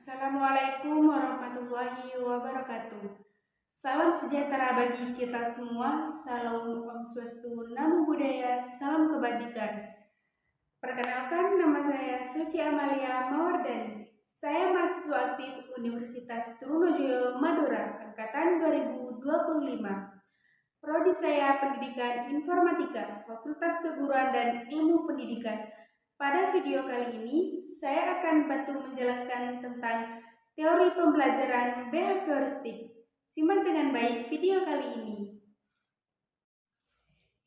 Assalamualaikum warahmatullahi wabarakatuh. Salam sejahtera bagi kita semua. Salam Om Swastiastu, Namo Buddhaya, salam kebajikan. Perkenalkan, nama saya Suci Amalia Mawardani. Saya mahasiswa aktif Universitas Trunojoyo Madura, angkatan 2025. Prodi saya Pendidikan Informatika, Fakultas Keguruan dan Ilmu Pendidikan. Pada video kali ini, saya akan bantu menjelaskan tentang teori pembelajaran behavioristik. Simak dengan baik video kali ini.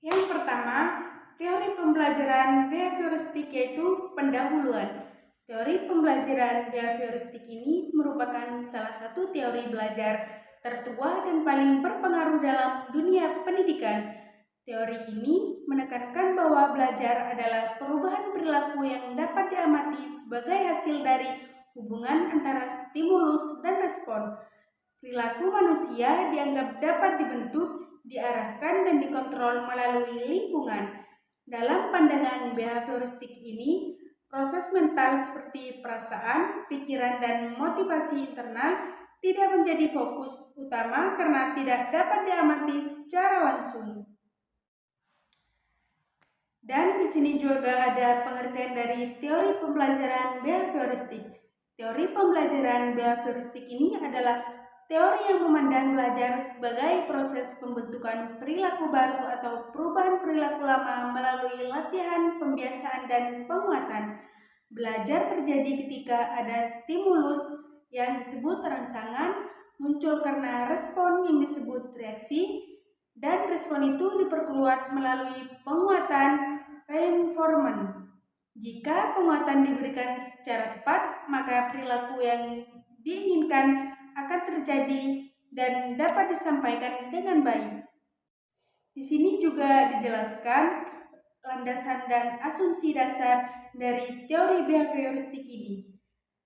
Yang pertama, teori pembelajaran behavioristik yaitu pendahuluan. Teori pembelajaran behavioristik ini merupakan salah satu teori belajar tertua dan paling berpengaruh dalam dunia pendidikan. Teori ini menekankan bahwa belajar adalah perubahan perilaku yang dapat diamati sebagai hasil dari hubungan antara stimulus dan respon. Perilaku manusia dianggap dapat dibentuk, diarahkan, dan dikontrol melalui lingkungan. Dalam pandangan behavioristik ini, proses mental seperti perasaan, pikiran, dan motivasi internal tidak menjadi fokus utama karena tidak dapat diamati secara langsung. Dan di sini juga ada pengertian dari teori pembelajaran behavioristik. Teori pembelajaran behavioristik ini adalah teori yang memandang belajar sebagai proses pembentukan perilaku baru atau perubahan perilaku lama melalui latihan, pembiasaan, dan penguatan. Belajar terjadi ketika ada stimulus yang disebut rangsangan, muncul karena respon yang disebut reaksi, dan respon itu diperkuat melalui penguatan reinforcement. Jika penguatan diberikan secara tepat, maka perilaku yang diinginkan akan terjadi dan dapat disampaikan dengan baik. Di sini juga dijelaskan landasan dan asumsi dasar dari teori behavioristik ini.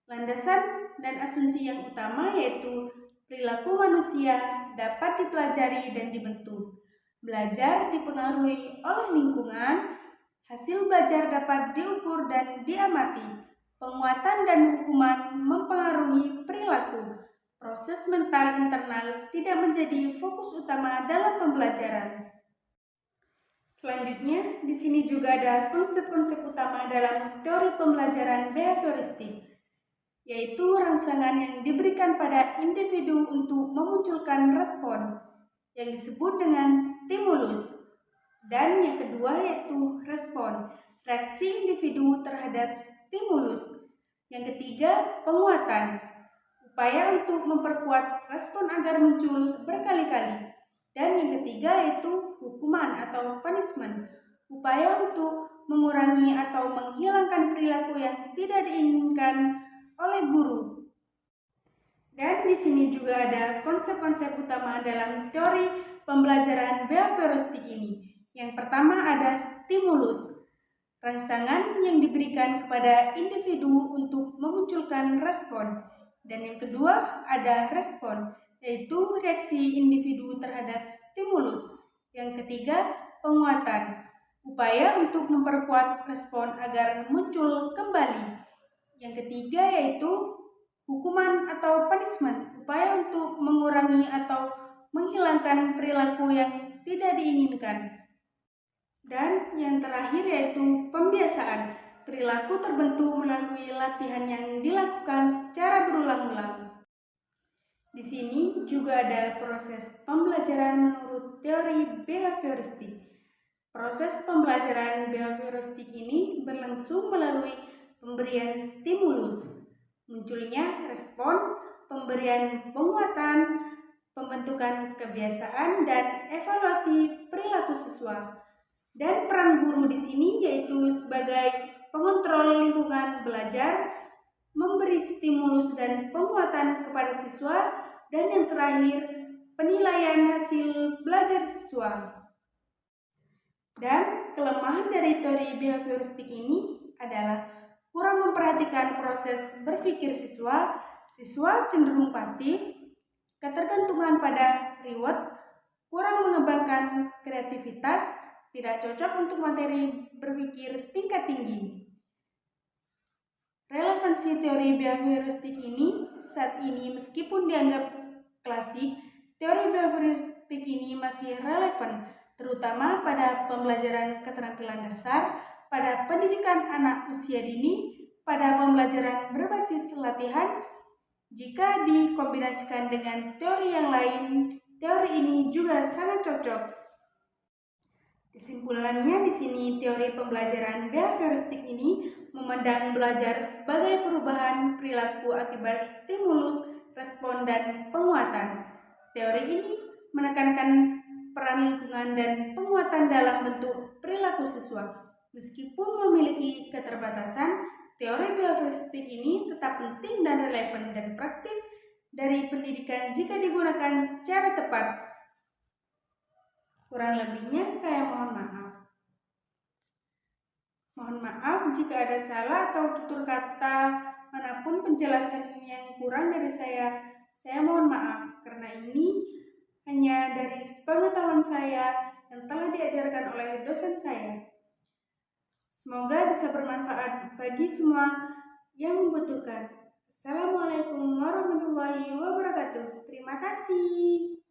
Landasan dan asumsi yang utama yaitu perilaku manusia dapat dipelajari dan dibentuk. Belajar dipengaruhi oleh lingkungan, hasil belajar dapat diukur dan diamati. Penguatan dan hukuman mempengaruhi perilaku. Proses mental internal tidak menjadi fokus utama dalam pembelajaran. Selanjutnya, di sini juga ada konsep-konsep utama dalam teori pembelajaran behavioristik, yaitu rangsangan yang diberikan pada individu untuk memunculkan respon yang disebut dengan stimulus. Dan yang kedua yaitu respon, reaksi individu terhadap stimulus. Yang ketiga, penguatan, upaya untuk memperkuat respon agar muncul berkali-kali. Dan yang ketiga yaitu hukuman atau punishment, upaya untuk mengurangi atau menghilangkan perilaku yang tidak diinginkan oleh guru. Dan di sini juga ada konsep-konsep utama dalam teori pembelajaran behavioristik ini. Yang pertama ada stimulus, rangsangan yang diberikan kepada individu untuk memunculkan respon. Dan yang kedua ada respon, yaitu reaksi individu terhadap stimulus. Yang ketiga penguatan, upaya untuk memperkuat respon agar muncul kembali. Yang ketiga yaitu hukuman atau punishment, upaya untuk mengurangi atau menghilangkan perilaku yang tidak diinginkan. Dan yang terakhir yaitu pembiasaan, perilaku terbentuk melalui latihan yang dilakukan secara berulang-ulang. Di sini juga ada proses pembelajaran menurut teori behavioristik. Proses pembelajaran behavioristik ini berlangsung melalui pemberian stimulus, munculnya respon, pemberian penguatan, pembentukan kebiasaan, dan evaluasi perilaku siswa. Dan peran guru di sini yaitu sebagai pengontrol lingkungan belajar, memberi stimulus dan penguatan kepada siswa, dan yang terakhir penilaian hasil belajar siswa. Dan kelemahan dari teori behavioristik ini adalah kurang memperhatikan proses berpikir siswa, siswa cenderung pasif, ketergantungan pada reward, kurang mengembangkan kreativitas, tidak cocok untuk materi berpikir tingkat tinggi. Relevansi teori behavioristik ini saat ini meskipun dianggap klasik, teori behavioristik ini masih relevan, terutama pada pembelajaran keterampilan dasar, pada pendidikan anak usia dini, pada pembelajaran berbasis latihan. Jika dikombinasikan dengan teori yang lain, teori ini juga sangat cocok. Kesimpulannya di sini teori pembelajaran behavioristik ini memandang belajar sebagai perubahan perilaku akibat stimulus, respon, dan penguatan. Teori ini menekankan peran lingkungan dan penguatan dalam bentuk perilaku siswa. Meskipun memiliki keterbatasan, teori behavioristik ini tetap penting dan relevan dan praktis dari pendidikan jika digunakan secara tepat. Kurang lebihnya saya mohon maaf. Mohon maaf jika ada salah atau tutur kata manapun penjelasan yang kurang dari saya. Saya mohon maaf karena ini hanya dari pengetahuan saya yang telah diajarkan oleh dosen saya. Semoga bisa bermanfaat bagi semua yang membutuhkan. Assalamualaikum warahmatullahi wabarakatuh. Terima kasih.